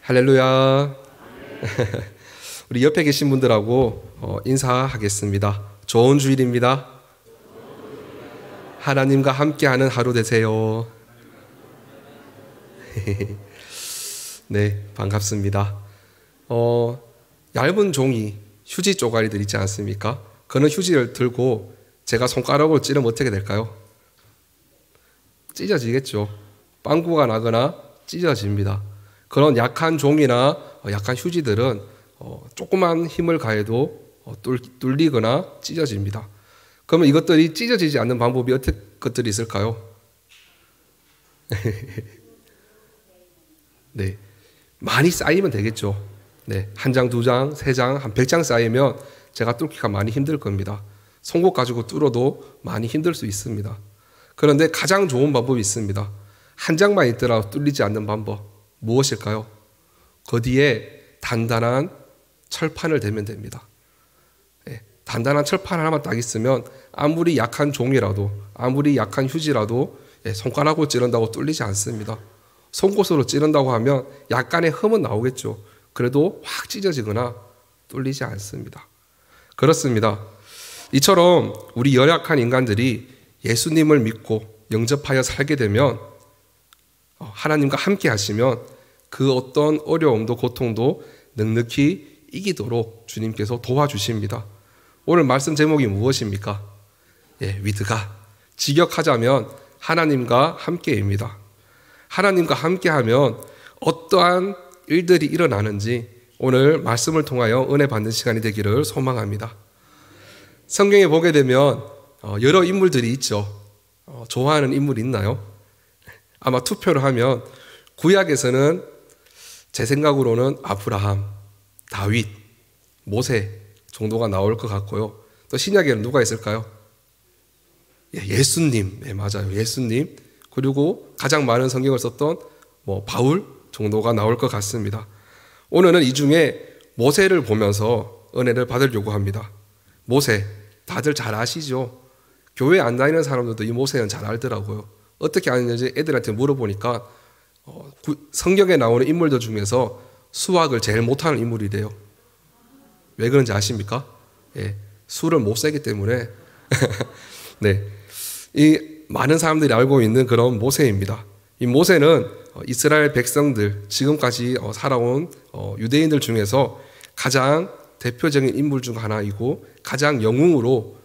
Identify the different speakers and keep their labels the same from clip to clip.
Speaker 1: 할렐루야. 우리 옆에 계신 분들하고 인사하겠습니다. 좋은 주일입니다. 하나님과 함께하는 하루 되세요. 네, 반갑습니다. 얇은 종이, 휴지 쪼가리들 있지 않습니까? 그런 휴지를 들고 제가 손가락으로 찌르면 어떻게 될까요? 찢어지겠죠. 빵꾸가 나거나 찢어집니다. 그런 약한 종이나 약한 휴지들은 조그만 힘을 가해도 뚫리거나 찢어집니다. 그러면 이것들이 찢어지지 않는 방법이 어떤 것들이 있을까요? 네, 많이 쌓이면 되겠죠. 네, 한 장, 두 장, 세 장, 한 100장 쌓이면 제가 뚫기가 많이 힘들 겁니다. 송곳 가지고 뚫어도 많이 힘들 수 있습니다. 그런데 가장 좋은 방법이 있습니다. 한 장만 있더라도 뚫리지 않는 방법. 무엇일까요? 그 뒤에 단단한 철판을 대면 됩니다. 네, 단단한 철판 하나만 딱 있으면 아무리 약한 종이라도, 아무리 약한 휴지라도 손가락으로 찌른다고 뚫리지 않습니다. 송곳으로 찌른다고 하면 약간의 흠은 나오겠죠. 그래도 확 찢어지거나 뚫리지 않습니다. 그렇습니다. 이처럼 우리 연약한 인간들이 예수님을 믿고 영접하여 살게 되면, 하나님과 함께 하시면 그 어떤 어려움도 고통도 넉넉히 이기도록 주님께서 도와주십니다. 오늘 말씀 제목이 무엇입니까? 위드가, 직역하자면 하나님과 함께입니다. 하나님과 함께하면 어떠한 일들이 일어나는지 오늘 말씀을 통하여 은혜 받는 시간이 되기를 소망합니다. 성경에 보게 되면 여러 인물들이 있죠. 좋아하는 인물이 있나요? 아마 투표를 하면 구약에서는 제 생각으로는 아브라함, 다윗, 모세 정도가 나올 것 같고요. 또 신약에는 누가 있을까요? 예수님, 맞아요. 예수님. 그리고 가장 많은 성경을 썼던 바울 정도가 나올 것 같습니다. 오늘은 이 중에 모세를 보면서 은혜를 받으려고 합니다. 모세, 다들 잘 아시죠? 교회 안 다니는 사람들도 이 모세는 잘 알더라고요. 어떻게 아는지 애들한테 물어보니까 성경에 나오는 인물들 중에서 수학을 제일 못하는 인물이래요. 왜 그런지 아십니까? 수를 못 세기 때문에. 네, 이 많은 사람들이 알고 있는 그런 모세입니다. 이 모세는 이스라엘 백성들, 지금까지 살아온 유대인들 중에서 가장 대표적인 인물 중 하나이고 가장 영웅으로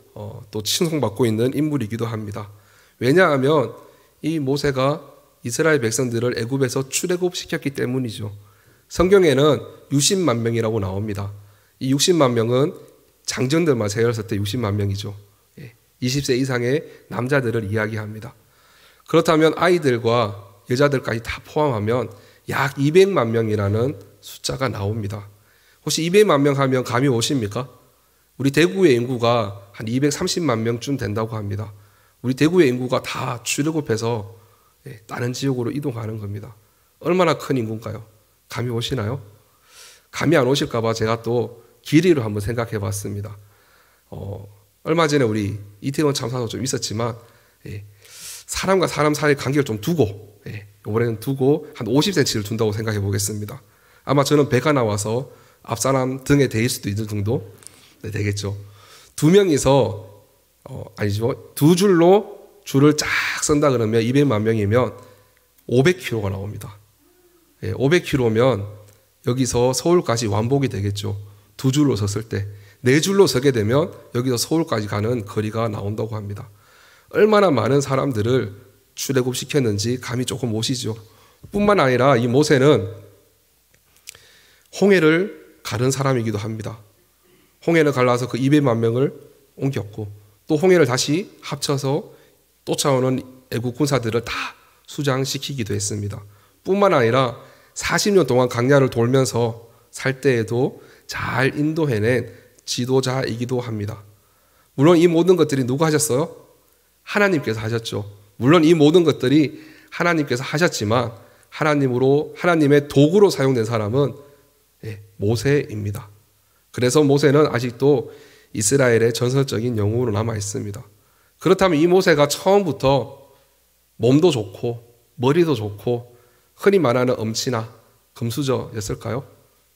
Speaker 1: 또 칭송받고 있는 인물이기도 합니다. 왜냐하면 이 모세가 이스라엘 백성들을 애굽에서 출애굽시켰기 때문이죠. 성경에는 60만 명이라고 나옵니다. 이 60만 명은 장정들만 세었을 때 60만 명이죠. 20세 이상의 남자들을 이야기합니다. 그렇다면 아이들과 여자들까지 다 포함하면 약 200만 명이라는 숫자가 나옵니다. 혹시 200만 명 하면 감이 오십니까? 우리 대구의 인구가 한 230만 명쯤 된다고 합니다. 우리 대구의 인구가 다 출애굽해서 다른 지역으로 이동하는 겁니다. 얼마나 큰 인구인가요? 감이 오시나요? 감이 안 오실까 봐 제가 또 길이로 한번 생각해 봤습니다. 얼마 전에 우리 이태원 참사도 좀 있었지만 사람과 사람 사이의 간격을 좀 두고 이번에는 두고 한 50cm를 둔다고 생각해 보겠습니다. 아마 저는 배가 나와서 앞사람 등에 대일 수도 있을 정도 되겠죠. 두 명이서 아니죠. 두 줄로 줄을 쫙 쓴다 그러면 200만 명이면 500km가 나옵니다. 500km면 여기서 서울까지 완복이 되겠죠. 두 줄로 섰을 때. 네 줄로 서게 되면 여기서 서울까지 가는 거리가 나온다고 합니다. 얼마나 많은 사람들을 출애굽시켰는지 감이 조금 오시죠. 뿐만 아니라 이 모세는 홍해를 가른 사람이기도 합니다. 홍해를 갈라서 그 200만 명을 옮겼고 또 홍해를 다시 합쳐서 쫓아오는 애국 군사들을 다 수장시키기도 했습니다. 뿐만 아니라 40년 동안 광야를 돌면서 살 때에도 잘 인도해낸 지도자이기도 합니다. 물론 이 모든 것들이 누가 하셨어요? 하나님께서 하셨죠. 물론 이 모든 것들이 하나님께서 하셨지만 하나님의 도구로 사용된 사람은 모세입니다. 그래서 모세는 아직도 이스라엘의 전설적인 영웅으로 남아 있습니다. 그렇다면 이 모세가 처음부터 몸도 좋고 머리도 좋고 흔히 말하는 엄치나 금수저였을까요?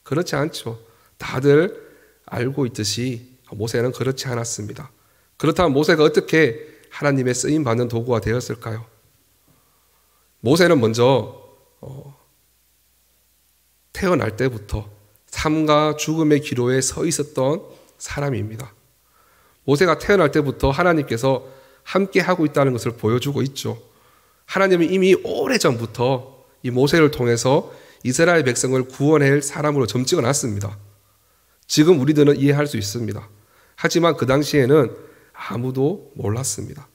Speaker 1: 그렇지 않죠. 다들 알고 있듯이 모세는 그렇지 않았습니다. 그렇다면 모세가 어떻게 하나님의 쓰임받는 도구가 되었을까요? 모세는 먼저 태어날 때부터 삶과 죽음의 기로에 서 있었던 사람입니다. 모세가 태어날 때부터 하나님께서 함께 하고 있다는 것을 보여주고 있죠. 하나님은 이미 오래전부터 이 모세를 통해서 이스라엘 백성을 구원할 사람으로 점찍어 놨습니다. 지금 우리들은 이해할 수 있습니다. 하지만 그 당시에는 아무도 몰랐습니다.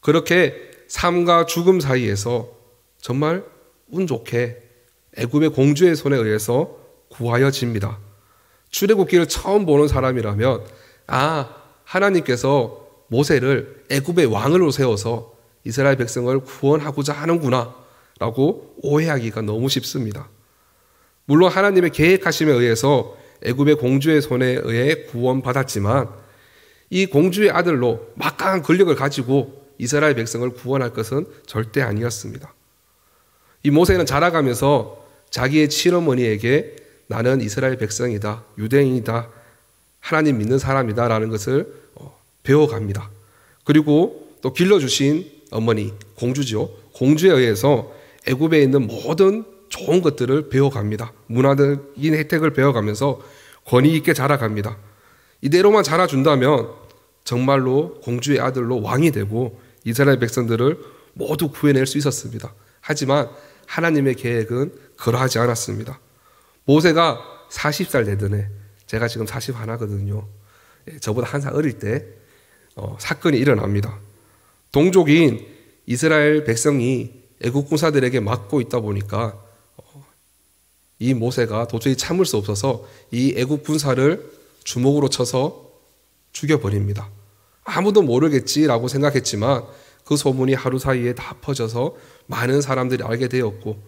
Speaker 1: 그렇게 삶과 죽음 사이에서 정말 운 좋게 애굽의 공주의 손에 의해서 구하여집니다. 출애굽기를 처음 보는 사람이라면 하나님께서 모세를 애굽의 왕으로 세워서 이스라엘 백성을 구원하고자 하는구나 라고 오해하기가 너무 쉽습니다. 물론 하나님의 계획하심에 의해서 애굽의 공주의 손에 의해 구원받았지만 이 공주의 아들로 막강한 권력을 가지고 이스라엘 백성을 구원할 것은 절대 아니었습니다. 이 모세는 자라가면서 자기의 친어머니에게 나는 이스라엘 백성이다, 유대인이다, 하나님 믿는 사람이다 라는 것을 배워갑니다. 그리고 또 길러주신 어머니, 공주죠. 공주에 의해서 애굽에 있는 모든 좋은 것들을 배워갑니다. 문화적인 혜택을 배워가면서 권위 있게 자라갑니다. 이대로만 자라준다면 정말로 공주의 아들로 왕이 되고 이스라엘 백성들을 모두 구해낼 수 있었습니다. 하지만 하나님의 계획은 그러하지 않았습니다. 모세가 40살 되던 해, 제가 지금 41거든요. 저보다 한 살 어릴 때 사건이 일어납니다. 동족인 이스라엘 백성이 애국 군사들에게 맞고 있다 보니까 이 모세가 도저히 참을 수 없어서 이 애국 군사를 주먹으로 쳐서 죽여버립니다. 아무도 모르겠지라고 생각했지만 그 소문이 하루 사이에 다 퍼져서 많은 사람들이 알게 되었고,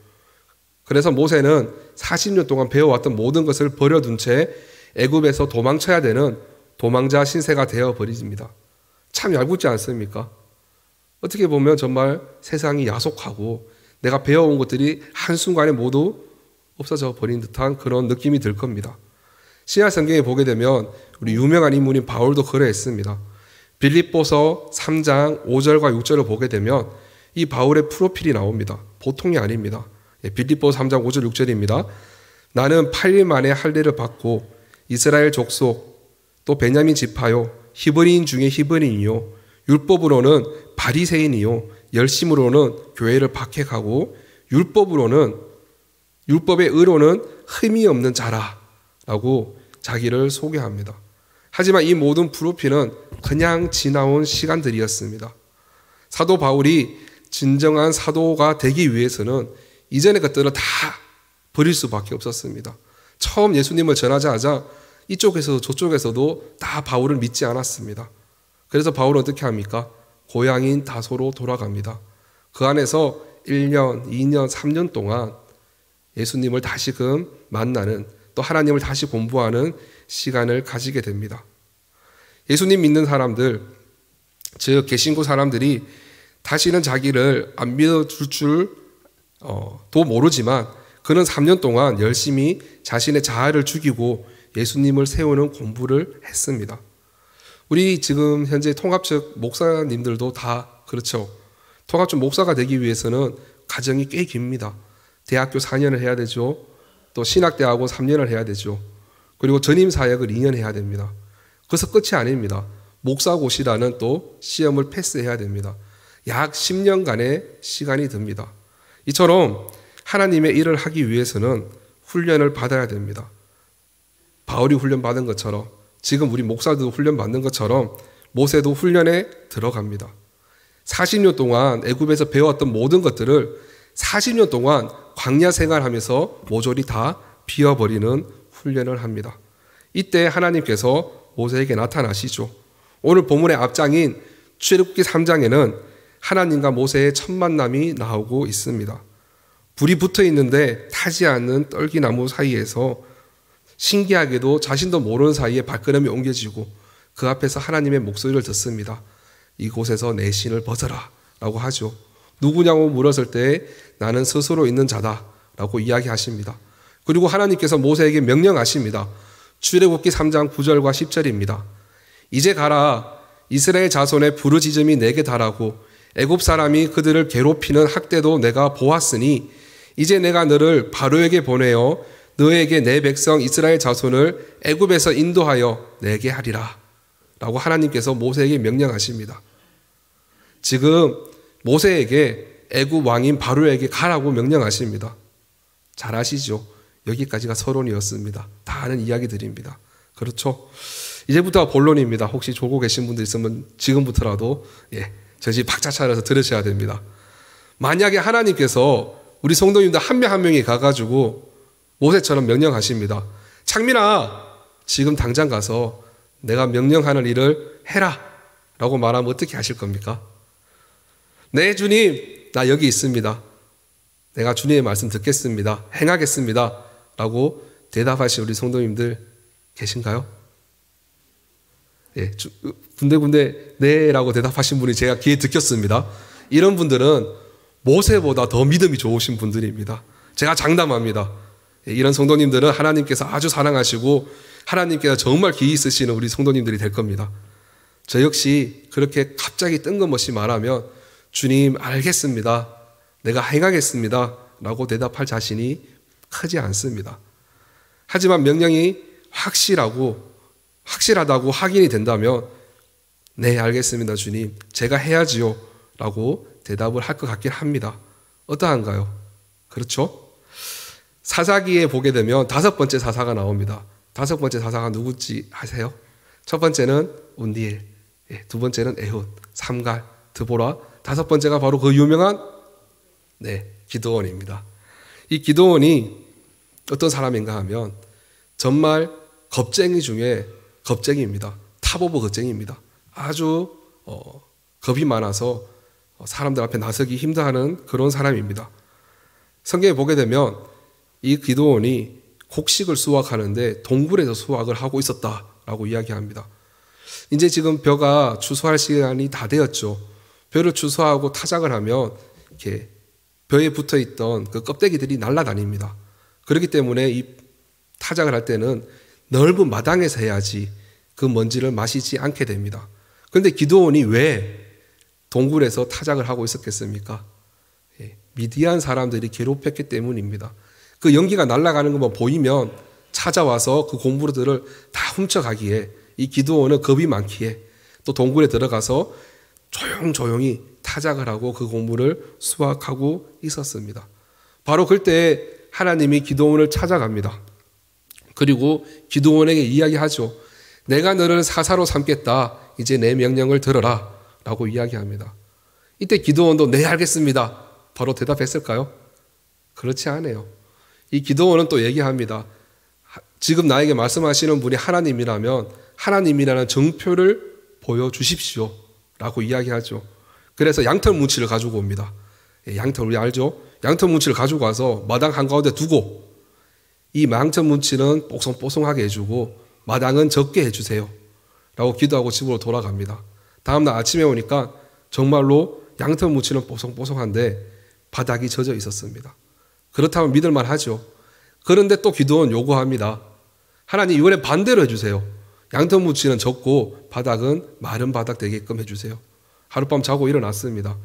Speaker 1: 그래서 모세는 40년 동안 배워왔던 모든 것을 버려둔 채 애굽에서 도망쳐야 되는 도망자 신세가 되어버립니다. 참 얄궂지 않습니까? 어떻게 보면 정말 세상이 야속하고 내가 배워온 것들이 한순간에 모두 없어져 버린 듯한 그런 느낌이 들 겁니다. 신약 성경에 보게 되면 우리 유명한 인물인 바울도 그러했습니다. 빌립보서 3장 5절과 6절을 보게 되면 이 바울의 프로필이 나옵니다. 보통이 아닙니다. 빌립보서 3장 5절 6절입니다. 나는 8일 만에 할례를 받고 이스라엘 족속 또 베냐민 지파요 히브리인 중에 히브리인이요 율법으로는 바리새인이요 열심으로는 교회를 박해하고 율법의 의로는 흠이 없는 자라라고 자기를 소개합니다. 하지만 이 모든 프로필은 그냥 지나온 시간들이었습니다. 사도 바울이 진정한 사도가 되기 위해서는 이전의 것들을 다 버릴 수밖에 없었습니다. 처음 예수님을 전하자마자 이쪽에서도 저쪽에서도 다 바울을 믿지 않았습니다. 그래서 바울은 어떻게 합니까? 고향인 다소로 돌아갑니다. 그 안에서 1년, 2년, 3년 동안 예수님을 다시금 만나는, 또 하나님을 다시 공부하는 시간을 가지게 됩니다. 예수님 믿는 사람들, 즉 개신교 사람들이 다시는 자기를 안 믿어줄 줄도 모르지만 그는 3년 동안 열심히 자신의 자아를 죽이고 예수님을 세우는 공부를 했습니다. 우리 지금 현재 통합측 목사님들도 다 그렇죠. 통합측 목사가 되기 위해서는 과정이 꽤 깁니다. 대학교 4년을 해야 되죠. 또 신학대학원 3년을 해야 되죠. 그리고 전임 사역을 2년 해야 됩니다. 그래서 끝이 아닙니다. 목사고시라는 또 시험을 패스해야 됩니다. 약 10년간의 시간이 듭니다. 이처럼 하나님의 일을 하기 위해서는 훈련을 받아야 됩니다. 바울이 훈련받은 것처럼, 지금 우리 목사들도 훈련받는 것처럼 모세도 훈련에 들어갑니다. 40년 동안 애굽에서 배웠던 모든 것들을 40년 동안 광야 생활하면서 모조리 다 비워버리는 훈련을 합니다. 이때 하나님께서 모세에게 나타나시죠. 오늘 본문의 앞장인 출애굽기 3장에는 하나님과 모세의 첫 만남이 나오고 있습니다. 불이 붙어 있는데 타지 않는 떨기나무 사이에서 신기하게도 자신도 모르는 사이에 발걸음이 옮겨지고 그 앞에서 하나님의 목소리를 듣습니다. 이곳에서 내 신을 벗어라 라고 하죠. 누구냐고 물었을 때 나는 스스로 있는 자다 라고 이야기하십니다. 그리고 하나님께서 모세에게 명령하십니다. 출애굽기 3장 9절과 10절입니다. 이제 가라. 이스라엘 자손의 부르짖음이 내게 달하고 애굽 사람이 그들을 괴롭히는 학대도 내가 보았으니 이제 내가 너를 바로에게 보내어 너에게 내 백성 이스라엘 자손을 애굽에서 인도하여 내게 하리라. 라고 하나님께서 모세에게 명령하십니다. 지금 모세에게 애굽 왕인 바로에게 가라고 명령하십니다. 잘 아시죠? 여기까지가 서론이었습니다. 다 아는 이야기들입니다. 그렇죠? 이제부터 본론입니다. 혹시 졸고 계신 분들 있으면 지금부터라도 정신 박차 차려서 들으셔야 됩니다. 만약에 하나님께서 우리 성도님들 한 명 한 명이 가가지고 모세처럼 명령하십니다. 창민아, 지금 당장 가서 내가 명령하는 일을 해라 라고 말하면 어떻게 하실 겁니까? 네, 주님, 나 여기 있습니다. 내가 주님의 말씀 듣겠습니다. 행하겠습니다. 라고 대답하신 우리 성도님들 계신가요? 군데군데 네 라고 대답하신 분이 제가 귀에 듣겼습니다. 이런 분들은 모세보다 더 믿음이 좋으신 분들입니다. 제가 장담합니다. 이런 성도님들은 하나님께서 아주 사랑하시고 하나님께서 정말 기이 있으시는 우리 성도님들이 될 겁니다. 저 역시 그렇게 갑자기 뜬금없이 말하면 주님 알겠습니다. 내가 행하겠습니다. 라고 대답할 자신이 크지 않습니다. 하지만 명령이 확실하다고 확인이 된다면 네, 알겠습니다, 주님. 제가 해야지요. 라고 대답을 할 것 같긴 합니다. 어떠한가요? 그렇죠? 사사기에 보게 되면 5번째 사사가 나옵니다. 5번째 사사가 누구인지 아세요? 첫 번째는 운디엘, 두 번째는 에훗, 삼갈, 드보라, 5번째가 바로 그 유명한 기드온입니다. 이 기드온이 어떤 사람인가 하면 정말 겁쟁이 중에 겁쟁이입니다. 탑 오브 겁쟁이입니다. 아주 겁이 많아서 사람들 앞에 나서기 힘들어하는 그런 사람입니다. 성경에 보게 되면 이 기드온이 곡식을 수확하는데 동굴에서 수확을 하고 있었다라고 이야기합니다. 이제 지금 벼가 추수할 시간이 다 되었죠. 벼를 추수하고 타작을 하면 이렇게 벼에 붙어 있던 그 껍데기들이 날아다닙니다. 그렇기 때문에 이 타작을 할 때는 넓은 마당에서 해야지 그 먼지를 마시지 않게 됩니다. 그런데 기드온이 왜 동굴에서 타작을 하고 있었겠습니까? 미디안 사람들이 괴롭혔기 때문입니다. 그 연기가 날아가는 것만 보이면 찾아와서 그 곡물들을 다 훔쳐가기에 이 기드온은 겁이 많기에 또 동굴에 들어가서 조용조용히 타작을 하고 그 곡물을 수확하고 있었습니다. 바로 그때 하나님이 기드온을 찾아갑니다. 그리고 기드온에게 이야기하죠. 내가 너를 사사로 삼겠다. 이제 내 명령을 들어라. 라고 이야기합니다. 이때 기드온도 네, 알겠습니다. 바로 대답했을까요? 그렇지 않아요. 이 기드온은 또 얘기합니다. 지금 나에게 말씀하시는 분이 하나님이라면 하나님이라는 정표를 보여주십시오. 라고 이야기하죠. 그래서 양털 뭉치를 가지고 옵니다. 양털 우리 알죠? 양털 뭉치를 가지고 와서 마당 한가운데 두고 이 양털 뭉치는 뽀송뽀송하게 해주고 마당은 적게 해주세요. 라고 기도하고 집으로 돌아갑니다. 다음날 아침에 오니까 정말로 양털 뭉치는 뽀송뽀송한데 바닥이 젖어 있었습니다. 그렇다면 믿을만 하죠. 그런데 또 기드온 요구합니다. 하나님 이번에 반대로 해주세요. 양털 뭉치는 적고 바닥은 마른 바닥 되게끔 해주세요. 하룻밤 자고 일어났습니다.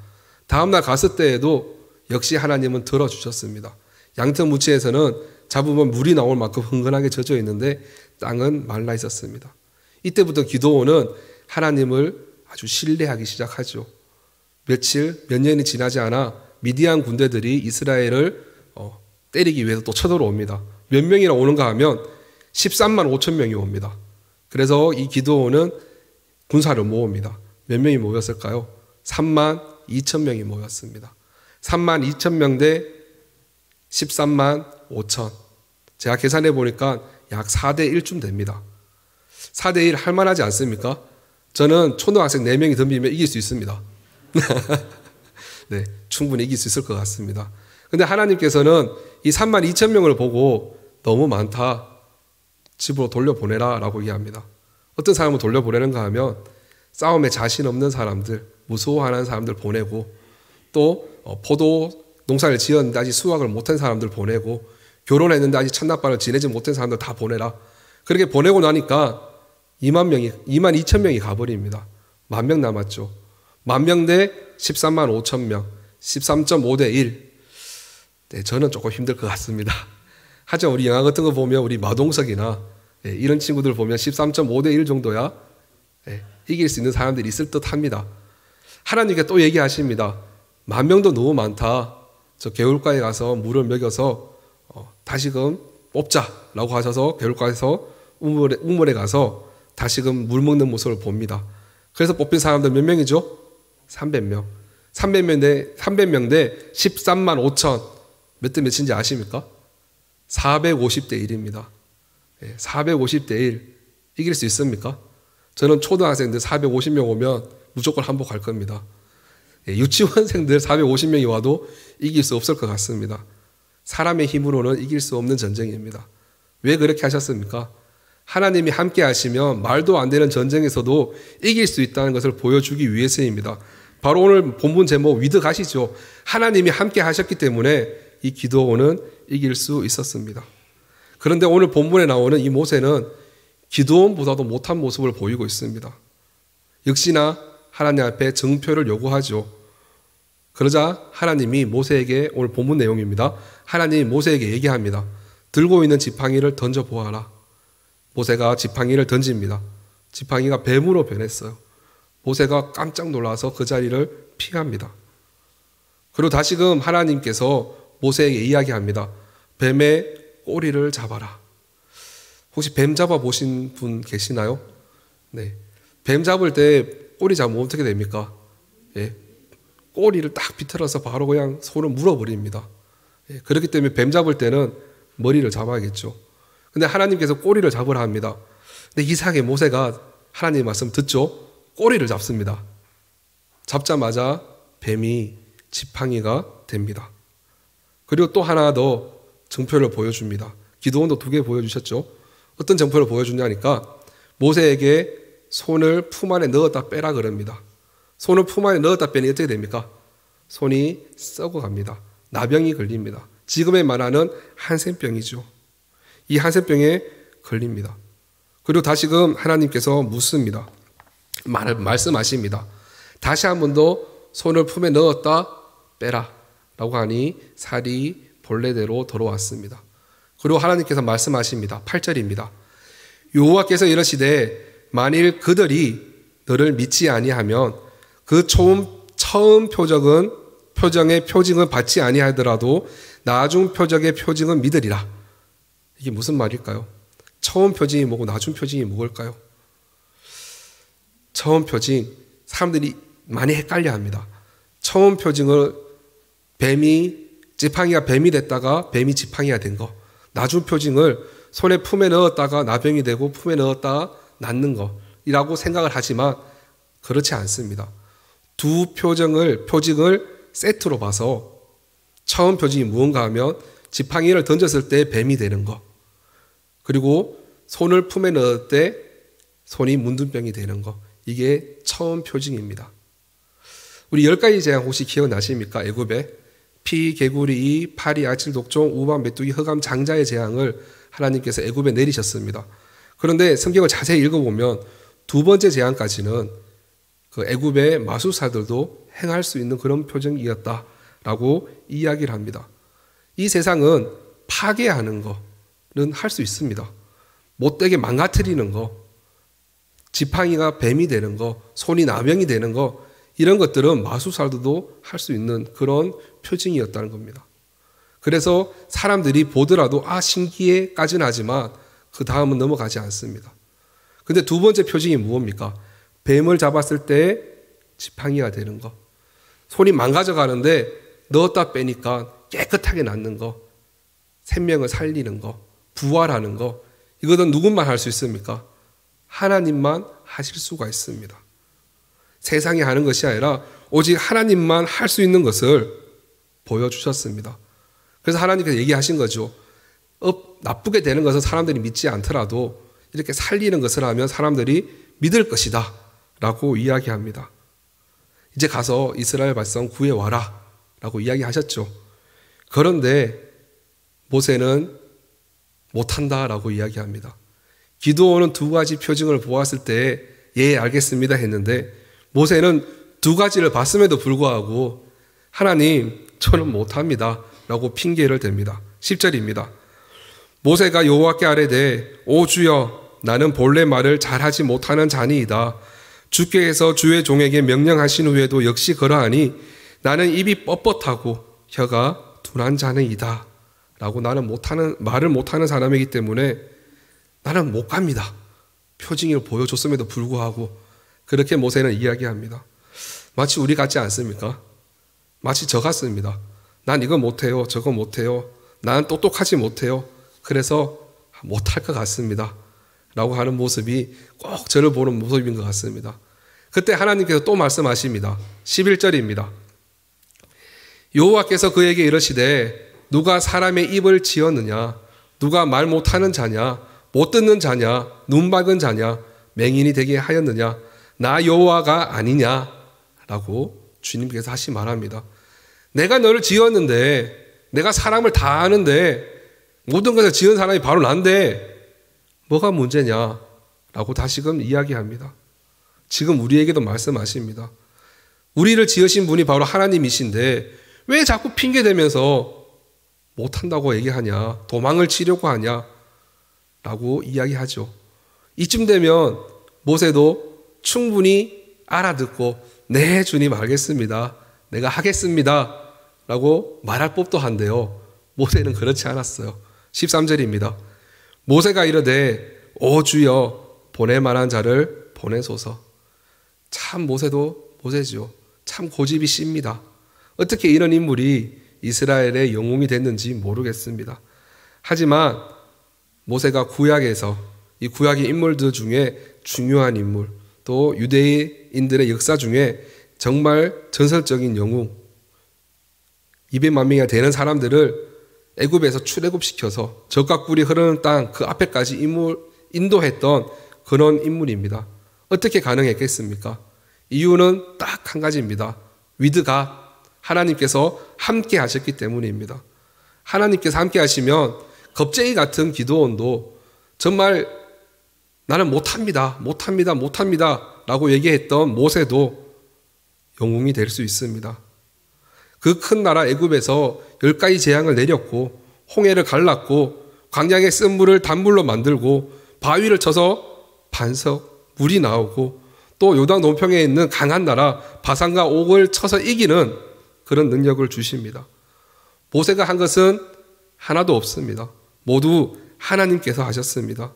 Speaker 1: 다음날 갔을 때에도 역시 하나님은 들어주셨습니다. 양털 뭉치에서는 잡으면 물이 나올 만큼 흥건하게 젖어 있는데 땅은 말라 있었습니다. 이때부터 기드온은 하나님을 아주 신뢰하기 시작하죠. 몇 년이 지나지 않아 미디안 군대들이 이스라엘을 때리기 위해서 또 쳐들어옵니다. 몇 명이나 오는가 하면 13만 5천 명이 옵니다. 그래서 이 기드온은 군사를 모읍니다. 몇 명이 모였을까요? 3만 2천 명이 모였습니다. 3만 2천 명 대 13만 5천. 제가 계산해 보니까 약 4대 1쯤 됩니다. 4대 1 할만하지 않습니까? 저는 초등학생 4명이 덤비면 이길 수 있습니다. 네, 충분히 이길 수 있을 것 같습니다. 근데 하나님께서는 이 3만 2천 명을 보고 너무 많다. 집으로 돌려보내라 라고 얘기합니다. 어떤 사람을 돌려보내는가 하면 싸움에 자신 없는 사람들, 무서워하는 사람들 보내고 또 포도 농사를 지었는데 아직 수확을 못한 사람들 보내고 결혼했는데 아직 첫날밤을 지내지 못한 사람들 다 보내라. 그렇게 보내고 나니까 2만 2천 명이 가버립니다. 10,000명 남았죠. 10,000명 대 13만 5천 명, 13.5대 1. 네, 저는 조금 힘들 것 같습니다. 하지만 우리 영화 같은 거 보면 우리 마동석이나 이런 친구들 보면 13.5대 1 정도야 이길 수 있는 사람들이 있을 듯 합니다. 하나님께 또 얘기하십니다. 10,000명도 너무 많다. 저 개울가에 가서 물을 먹여서 다시금 뽑자라고 하셔서 개울가에서 우물에 가서 다시금 물 먹는 모습을 봅니다. 그래서 뽑힌 사람들 몇 명이죠? 300명. 300명 대 13만 5천. 몇 대 몇인지 아십니까? 450대 1입니다. 450대 1. 이길 수 있습니까? 저는 초등학생들 450명 오면 무조건 항복할 겁니다. 유치원생들 450명이 와도 이길 수 없을 것 같습니다. 사람의 힘으로는 이길 수 없는 전쟁입니다. 왜 그렇게 하셨습니까? 하나님이 함께 하시면 말도 안 되는 전쟁에서도 이길 수 있다는 것을 보여주기 위해서입니다. 바로 오늘 본문 제목 위드가시죠. 하나님이 함께 하셨기 때문에 이 기드온은 이길 수 있었습니다. 그런데 오늘 본문에 나오는 이 모세는 기드온보다도 못한 모습을 보이고 있습니다. 역시나 하나님 앞에 증표를 요구하죠. 그러자 하나님이 모세에게, 오늘 본문 내용입니다. 하나님이 모세에게 얘기합니다. 들고 있는 지팡이를 던져보아라. 모세가 지팡이를 던집니다. 지팡이가 뱀으로 변했어요. 모세가 깜짝 놀라서 그 자리를 피합니다. 그리고 다시금 하나님께서 모세에게 이야기합니다. 뱀의 꼬리를 잡아라. 혹시 뱀 잡아보신 분 계시나요? 네. 뱀 잡을 때 꼬리 잡으면 어떻게 됩니까? 꼬리를 딱 비틀어서 바로 그냥 손을 물어버립니다. 그렇기 때문에 뱀 잡을 때는 머리를 잡아야겠죠. 근데 하나님께서 꼬리를 잡으라 합니다. 근데 이상하게 모세가 하나님의 말씀 듣죠? 꼬리를 잡습니다. 잡자마자 뱀이 지팡이가 됩니다. 그리고 또 하나 더 증표를 보여줍니다. 기드온도 2개 보여주셨죠? 어떤 증표를 보여주냐니까 모세에게 손을 품 안에 넣었다 빼라 그럽니다. 손을 품 안에 넣었다 빼니 어떻게 됩니까? 손이 썩어갑니다. 나병이 걸립니다. 지금의 말하는 한센병이죠. 이 한센병에 걸립니다. 그리고 다시금 하나님께서 묻습니다. 말씀하십니다. 다시 한 번 더 손을 품에 넣었다 빼라 라고 하니 살이 본래대로 돌아왔습니다. 그리고 하나님께서 말씀하십니다. 8절입니다. 여호와께서 이러시되 만일 그들이 너를 믿지 아니하면 그 처음 표정의 표징을 받지 아니하더라도 나중 표적의 표징은 믿으리라. 이게 무슨 말일까요? 처음 표징이 뭐고 나중 표징이 뭐일까요? 처음 표징, 사람들이 많이 헷갈려 합니다. 처음 표징을 지팡이가 뱀이 됐다가 뱀이 지팡이가 된 거. 나중 표징을 손에 품에 넣었다가 나병이 되고 품에 넣었다가 낫는 거라고 생각을 하지만 그렇지 않습니다. 두 표징을 세트로 봐서 처음 표징이 무언가 하면 지팡이를 던졌을 때 뱀이 되는 거, 그리고 손을 품에 넣을 때 손이 문둥병이 되는 거, 이게 처음 표징입니다. 우리 10가지 재앙 혹시 기억나십니까? 애굽에 피, 개구리, 이, 파리, 아칠, 독종, 우박, 메뚜기, 흑암, 장자의 재앙을 하나님께서 애굽에 내리셨습니다. 그런데 성경을 자세히 읽어보면 2번째 재앙까지는 그 애굽의 마술사들도 행할 수 있는 그런 표징이었다라고 이야기를 합니다. 이 세상은 파괴하는 거는 할 수 있습니다. 못되게 망가뜨리는 거, 지팡이가 뱀이 되는 거, 손이 나병이 되는 거, 이런 것들은 마술사들도 할 수 있는 그런 표징이었다는 겁니다. 그래서 사람들이 보더라도 신기해까지는 하지만 그 다음은 넘어가지 않습니다. 근데 2번째 표징이 무엇입니까? 뱀을 잡았을 때 지팡이가 되는 거, 손이 망가져 가는데 넣었다 빼니까 깨끗하게 낫는 거, 생명을 살리는 거, 부활하는 거, 이거는 누구만 할 수 있습니까? 하나님만 하실 수가 있습니다. 세상이 하는 것이 아니라 오직 하나님만 할 수 있는 것을 보여주셨습니다. 그래서 하나님께서 얘기하신 거죠. 나쁘게 되는 것은 사람들이 믿지 않더라도 이렇게 살리는 것을 하면 사람들이 믿을 것이다 라고 이야기합니다. 이제 가서 이스라엘 백성 구해와라 라고 이야기하셨죠. 그런데 모세는 못한다라고 이야기합니다. 기드온은 두 가지 표징을 보았을 때 예, 알겠습니다 했는데 모세는 두 가지를 봤음에도 불구하고 하나님, 저는 못합니다 라고 핑계를 댑니다. 10절입니다. 모세가 여호와께 아뢰되 오 주여, 나는 본래 말을 잘하지 못하는 자니이다. 주께서 주의 종에게 명령하신 후에도 역시 그러하니 나는 입이 뻣뻣하고 혀가 둔한 자니이다 라고, 나는 말을 못하는 사람이기 때문에 나는 못 갑니다. 표징을 보여줬음에도 불구하고 그렇게 모세는 이야기합니다. 마치 우리 같지 않습니까? 마치 저 같습니다. 난 이거 못해요, 저거 못해요, 나는 똑똑하지 못해요, 그래서 못할 것 같습니다 라고 하는 모습이 꼭 저를 보는 모습인 것 같습니다. 그때 하나님께서 또 말씀하십니다. 11절입니다. 여호와께서 그에게 이르시되 누가 사람의 입을 지었느냐? 누가 말 못하는 자냐? 못 듣는 자냐? 눈 막은 자냐? 맹인이 되게 하였느냐? 나 여호와가 아니냐? 라고 주님께서 다시 말합니다. 내가 너를 지었는데, 내가 사람을 다 아는데, 모든 것을 지은 사람이 바로 난데 뭐가 문제냐? 라고 다시금 이야기합니다. 지금 우리에게도 말씀하십니다. 우리를 지으신 분이 바로 하나님이신데 왜 자꾸 핑계대면서 못한다고 얘기하냐, 도망을 치려고 하냐 라고 이야기하죠. 이쯤 되면 모세도 충분히 알아듣고 네 주님 알겠습니다, 내가 하겠습니다 라고 말할 법도 한데요, 모세는 그렇지 않았어요. 13절입니다. 모세가 이르되 오 주여, 보낼 만한 자를 보내소서. 참 모세도 모세죠. 참 고집이 씁니다. 어떻게 이런 인물이 이스라엘의 영웅이 됐는지 모르겠습니다. 하지만 모세가 구약에서 이 구약의 인물들 중에 중요한 인물, 또 유대인들의 역사 중에 정말 전설적인 영웅, 200만 명이 되는 사람들을 애굽에서 출애굽시켜서 젖과 꿀이 흐르는 땅 그 앞에까지 인도했던 그런 인물입니다. 어떻게 가능했겠습니까? 이유는 딱 한 가지입니다. 위드가, 하나님께서 함께 하셨기 때문입니다. 하나님께서 함께 하시면 겁쟁이 같은 기드온도 정말 나는 못합니다, 못합니다, 못합니다 라고 얘기했던 모세도 영웅이 될 수 있습니다. 그 큰 나라 애굽에서 10가지 재앙을 내렸고 홍해를 갈랐고 광야의 쓴 물을 단물로 만들고 바위를 쳐서 반석 물이 나오고 또 요단 논평에 있는 강한 나라 바산과 옥을 쳐서 이기는 그런 능력을 주십니다. 모세가 한 것은 하나도 없습니다. 모두 하나님께서 하셨습니다.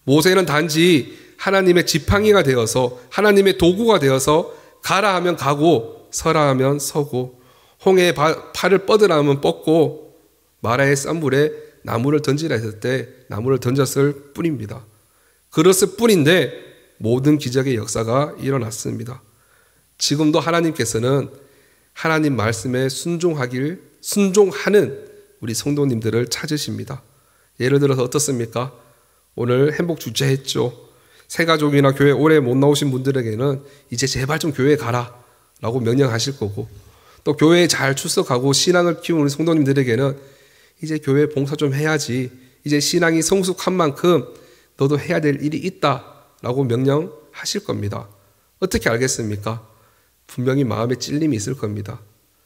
Speaker 1: 모세는 단지 하나님의 지팡이가 되어서, 하나님의 도구가 되어서 가라 하면 가고 서라 하면 서고, 홍해에 팔을 뻗으라 하면 뻗고, 마라의 싼 물에 나무를 던지라 했을 때 나무를 던졌을 뿐입니다. 그랬을 뿐인데 모든 기적의 역사가 일어났습니다. 지금도 하나님께서는 하나님 말씀에 순종하는 우리 성도님들을 찾으십니다. 예를 들어서 어떻습니까? 오늘 행복 주제했죠. 새가족이나 교회 오래 못 나오신 분들에게는 이제 제발 좀 교회 가라 라고 명령하실 거고, 또 교회에 잘 출석하고 신앙을 키우는 우리 성도님들에게는 이제 교회 봉사 좀 해야지, 이제 신앙이 성숙한 만큼 너도 해야 될 일이 있다 라고 명령하실 겁니다. 어떻게 알겠습니까? 분명히 마음에 찔림이 있을 겁니다.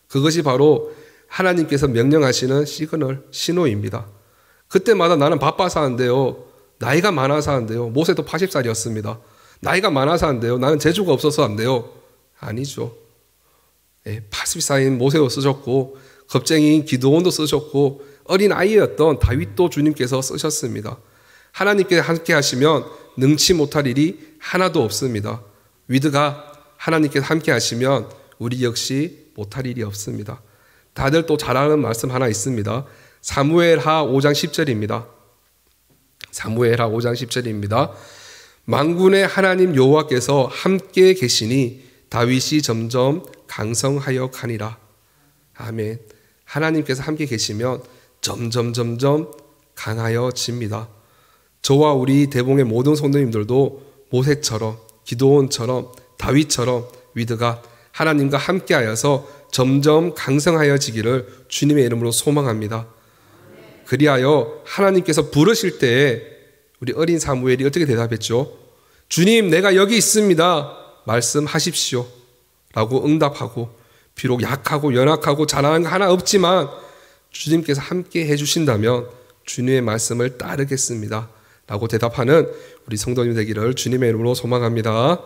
Speaker 1: 그것이 바로 하나님께서 명령하시는 시그널, 신호입니다. 그때마다 나는 바빠서 하는데요, 나이가 많아서 하는데요, 모세도 80살이었습니다. 나이가 많아서 하는데요, 나는 재주가 없어서 한대요. 아니죠. 80살인 모세도 쓰셨고 겁쟁이인 기드온도 쓰셨고 어린 아이였던 다윗도 주님께서 쓰셨습니다. 하나님께 함께 하시면 능치 못할 일이 하나도 없습니다. 위드가 하나님께서 함께 하시면 우리 역시 못할 일이 없습니다. 다들 또 잘 아는 말씀 하나 있습니다. 사무엘하 5장 10절입니다. 사무엘하 5장 10절입니다. 만군의 하나님 여호와께서 함께 계시니 다윗이 점점 강성하여 가니라. 아멘. 하나님께서 함께 계시면 점점 강하여집니다. 저와 우리 대봉의 모든 성도님들도 모세처럼, 기드온처럼, 다윗처럼 위드가 하나님과 함께하여서 점점 강성하여지기를 주님의 이름으로 소망합니다. 그리하여 하나님께서 부르실 때에 우리 어린 사무엘이 어떻게 대답했죠? 주님, 내가 여기 있습니다. 말씀하십시오. 라고 응답하고, 비록 약하고 연약하고 잘하는 거 하나 없지만 주님께서 함께 해주신다면 주님의 말씀을 따르겠습니다. 라고 대답하는 우리 성도님 되기를 주님의 이름으로 소망합니다.